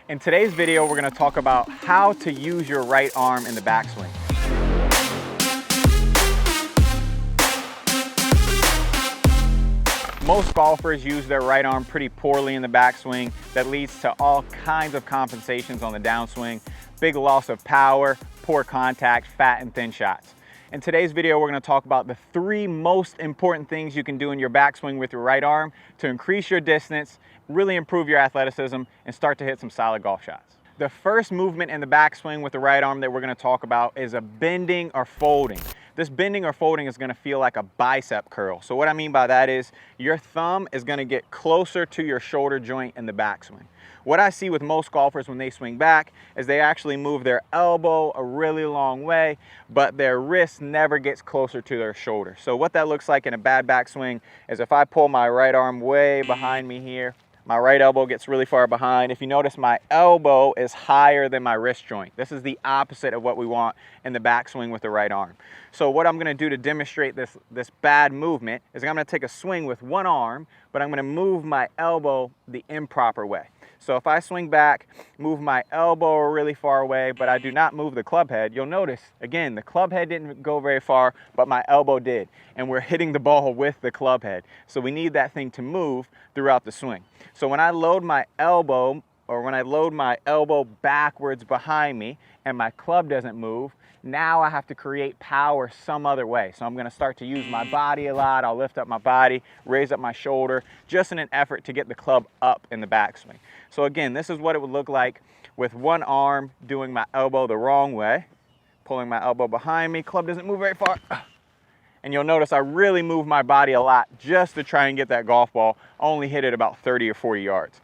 In today's video, we're going to talk about how to use your right arm in the backswing. Most golfers use their right arm pretty poorly in the backswing. That leads to all kinds of compensations on the downswing, big loss of power, poor contact, fat and thin shots. In today's video, we're going to talk about the 3 most important things you can do in your backswing with your right arm to increase your distance, really improve your athleticism, and start to hit some solid golf shots. The first movement in the backswing with the right arm that we're going to talk about is a bending or folding. This bending or folding is going to feel like a bicep curl. So what I mean by that is your thumb is going to get closer to your shoulder joint in the backswing. What I see with most golfers when they swing back is they actually move their elbow a really long way, but their wrist never gets closer to their shoulder. So what that looks like in a bad backswing is if I pull my right arm way behind me here, my right elbow gets really far behind. If you notice, my elbow is higher than my wrist joint. This is the opposite of what we want in the backswing with the right arm. So what I'm gonna do to demonstrate this bad movement is I'm gonna take a swing with one arm, but I'm gonna move my elbow the improper way. So if I swing back, move my elbow really far away, but I do not move the club head, you'll notice, again, the club head didn't go very far, but my elbow did. And we're hitting the ball with the club head. So we need that thing to move throughout the swing. So when I load my elbow, or when I load my elbow backwards behind me and my club doesn't move, now I have to create power some other way. So I'm gonna start to use my body a lot. I'll lift up my body, raise up my shoulder, just in an effort to get the club up in the backswing. So again, this is what it would look like with one arm doing my elbow the wrong way, pulling my elbow behind me, club doesn't move very far. And you'll notice I really move my body a lot just to try and get that golf ball, only hit it about 30 or 40 yards.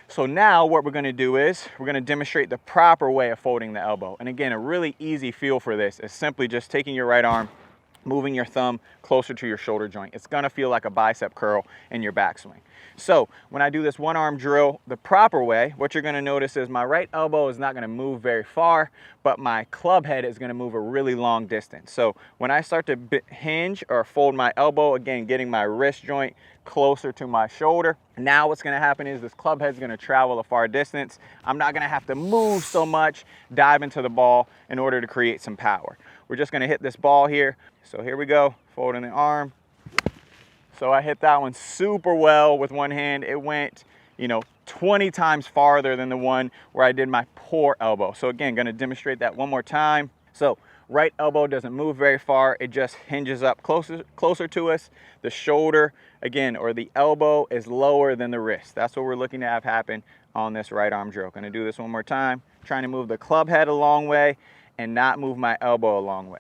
So now what we're gonna do is we're gonna demonstrate the proper way of folding the elbow. And again, a really easy feel for this is simply just taking your right arm, moving your thumb closer to your shoulder joint. It's gonna feel like a bicep curl in your backswing. So when I do this one arm drill the proper way, what you're gonna notice is my right elbow is not gonna move very far, but my club head is gonna move a really long distance. So when I start to hinge or fold my elbow, again, getting my wrist joint closer to my shoulder, now what's gonna happen is this club head's gonna travel a far distance. I'm not gonna have to move so much, dive into the ball in order to create some power. We're just gonna hit this ball here. So here we go, folding the arm. So I hit that one super well with one hand. It went, 20 times farther than the one where I did my poor elbow. So again, gonna demonstrate that one more time. So right elbow doesn't move very far. It just hinges up closer to us. The shoulder, again, or the elbow is lower than the wrist. That's what we're looking to have happen on this right arm drill. Gonna do this one more time. Trying to move the club head a long way and not move my elbow a long way.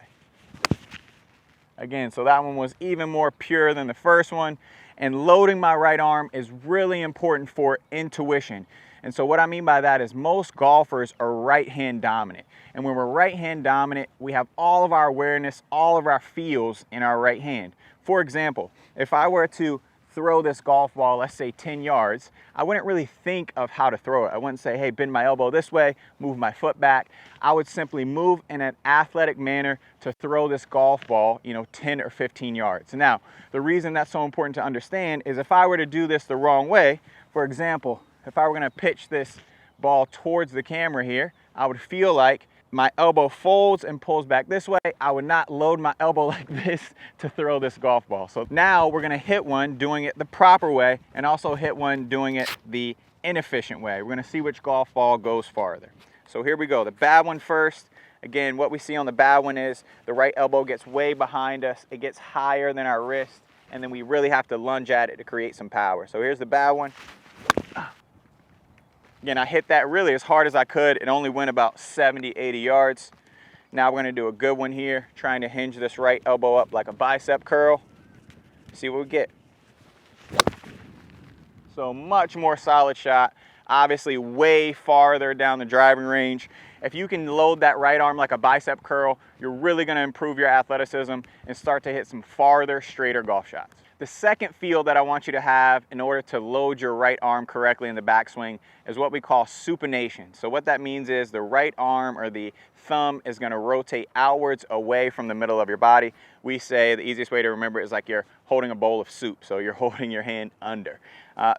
Again, so that one was even more pure than the first one. And loading my right arm is really important for intuition. And so what I mean by that is most golfers are right hand dominant. And when we're right hand dominant, we have all of our awareness, all of our feels in our right hand. For example, if I were to throw this golf ball, let's say 10 yards, I wouldn't really think of how to throw it. I wouldn't say, hey, bend my elbow this way, move my foot back. I would simply move in an athletic manner to throw this golf ball, 10 or 15 yards. Now, the reason that's so important to understand is if I were to do this the wrong way, for example, if I were gonna pitch this ball towards the camera here, I would feel like my elbow folds and pulls back this way. I would not load my elbow like this to throw this golf ball. So now we're gonna hit one doing it the proper way and also hit one doing it the inefficient way. We're gonna see which golf ball goes farther. So here we go, the bad one first. Again, what we see on the bad one is the right elbow gets way behind us. It gets higher than our wrist, and then we really have to lunge at it to create some power. So here's the bad one. Again, I hit that really as hard as I could. It only went about 70, 80 yards. Now we're gonna do a good one here, trying to hinge this right elbow up like a bicep curl. See what we get. So much more solid shot, obviously way farther down the driving range. If you can load that right arm like a bicep curl, you're really gonna improve your athleticism and start to hit some farther, straighter golf shots. The second feel that I want you to have in order to load your right arm correctly in the backswing is what we call supination. So what that means is the right arm or the thumb is going to rotate outwards away from the middle of your body. We say the easiest way to remember it is like you're holding a bowl of soup, so you're holding your hand under.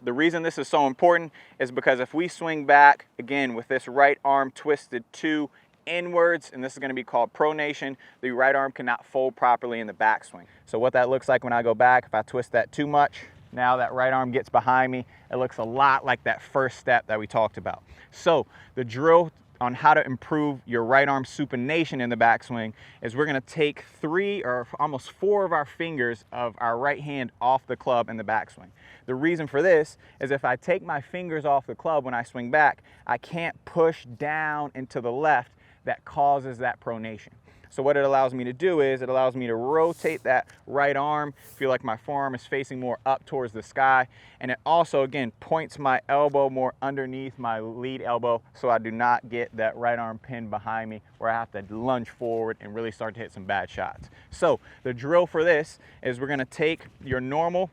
The reason this is so important is because if we swing back, again, with this right arm twisted to inwards, and this is going to be called pronation, the right arm cannot fold properly in the backswing. So what that looks like when I go back, if I twist that too much, now that right arm gets behind me, it looks a lot like that first step that we talked about. So the drill on how to improve your right arm supination in the backswing is we're going to take 3 or almost 4 of our fingers of our right hand off the club in the backswing. The reason for this is if I take my fingers off the club when I swing back, I can't push down into the left. That causes that pronation. So what it allows me to do is it allows me to rotate that right arm, feel like my forearm is facing more up towards the sky, and it also again points my elbow more underneath my lead elbow so I do not get that right arm pinned behind me where I have to lunge forward and really start to hit some bad shots. So the drill for this is we're going to take your normal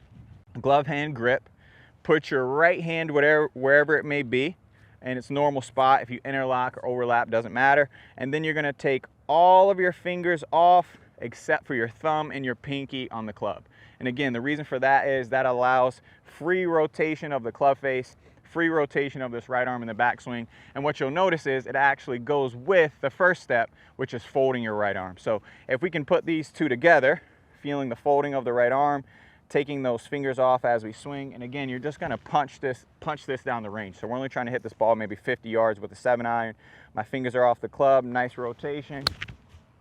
glove hand grip, put your right hand wherever it may be in its normal spot. If you interlock or overlap, doesn't matter. And then you're going to take all of your fingers off except for your thumb and your pinky on the club. And again, the reason for that is that allows free rotation of the club face, free rotation of this right arm in the backswing. And what you'll notice is it actually goes with the first step, which is folding your right arm. So if we can put these two together, feeling the folding of the right arm, taking those fingers off as we swing, and again, you're just going to punch this down the range. So we're only trying to hit this ball maybe 50 yards with a 7-iron. My fingers are off the club, nice rotation,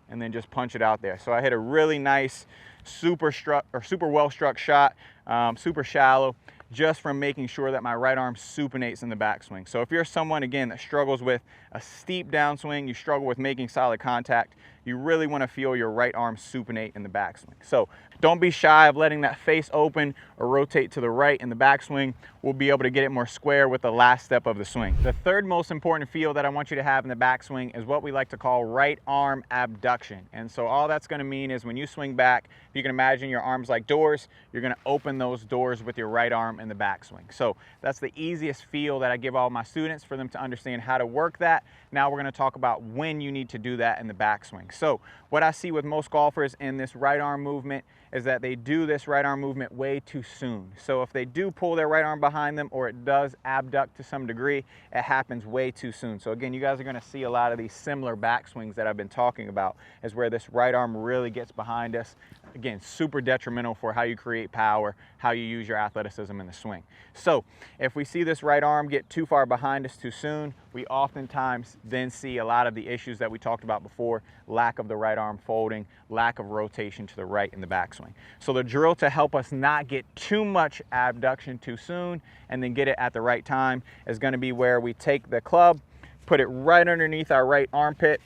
and then just punch it out there. So I hit a really nice, super well struck shot, super shallow, just from making sure that my right arm supinates in the backswing. So if you're someone, again, that struggles with a steep downswing, you struggle with making solid contact, you really want to feel your right arm supinate in the backswing. So don't be shy of letting that face open or rotate to the right in the backswing. We'll be able to get it more square with the last step of the swing. The third most important feel that I want you to have in the backswing is what we like to call right arm abduction. And so all that's going to mean is when you swing back, if you can imagine your arms like doors, you're going to open those doors with your right arm in the backswing. So that's the easiest feel that I give all my students for them to understand how to work that. Now we're going to talk about when you need to do that in the backswing. So what I see with most golfers in this right arm movement is that they do this right arm movement way too soon. So if they do pull their right arm behind them or it does abduct to some degree, it happens way too soon. So again, you guys are going to see a lot of these similar backswings that I've been talking about is where this right arm really gets behind us. Again, super detrimental for how you create power, how you use your athleticism in the swing. So if we see this right arm get too far behind us too soon, we oftentimes then see a lot of the issues that we talked about before, lack of the right arm folding, lack of rotation to the right in the backswing. So the drill to help us not get too much abduction too soon and then get it at the right time is going to be where we take the club, put it right underneath our right armpit,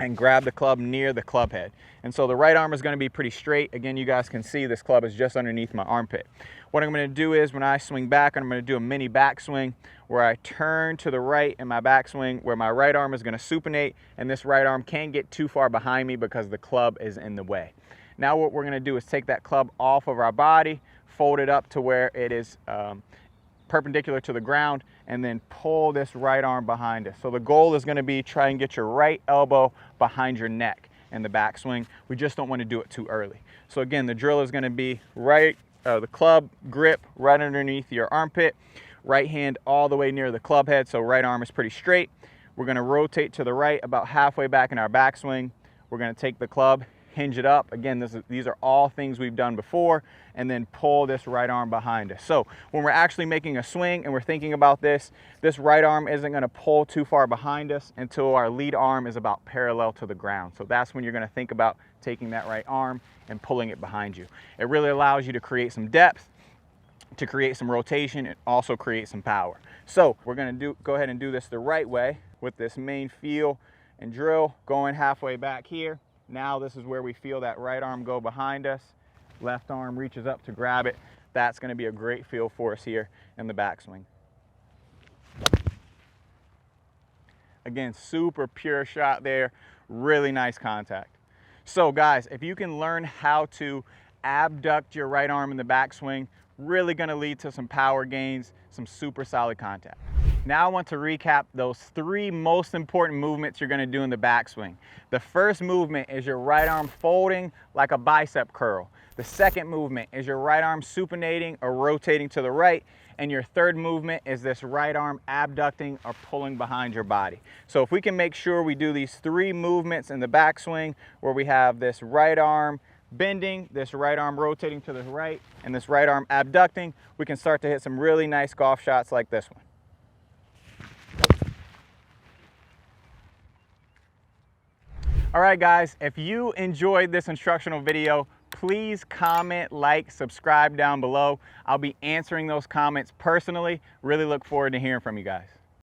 and grab the club near the club head. And so the right arm is going to be pretty straight. Again, you guys can see this club is just underneath my armpit. What I'm going to do is when I swing back, I'm going to do a mini backswing where I turn to the right in my backswing where my right arm is going to supinate, and this right arm can't get too far behind me because the club is in the way. Now what we're going to do is take that club off of our body, fold it up to where it is perpendicular to the ground, and then pull this right arm behind us. So the goal is going to be try and get your right elbow behind your neck in the backswing. We just don't want to do it too early. So again, the drill is going to be the club grip right underneath your armpit, right hand all the way near the club head, so right arm is pretty straight. We're going to rotate to the right about halfway back in our backswing. We're going to take the club, hinge it up. Again, these are all things we've done before, and then pull this right arm behind us. So when we're actually making a swing and we're thinking about this right arm isn't going to pull too far behind us until our lead arm is about parallel to the ground. So that's when you're going to think about taking that right arm and pulling it behind you. It really allows you to create some depth, to create some rotation, and also create some power. So we're going to go ahead and do this the right way with this main feel and drill going halfway back here. Now this is where we feel that right arm go behind us. Left arm reaches up to grab it. That's going to be a great feel for us here in the backswing. Again, super pure shot there. Really nice contact. So guys, if you can learn how to abduct your right arm in the backswing. Really gonna lead to some power gains, some super solid contact. Now I want to recap those 3 most important movements you're gonna do in the backswing. The first movement is your right arm folding like a bicep curl. The second movement is your right arm supinating or rotating to the right. And your third movement is this right arm abducting or pulling behind your body. So if we can make sure we do these 3 movements in the backswing where we have this right arm bending, this right arm rotating to the right, and this right arm abducting, we can start to hit some really nice golf shots like this one. All right, guys, if you enjoyed this instructional video, please comment, like, subscribe down below. I'll be answering those comments personally. Really look forward to hearing from you guys.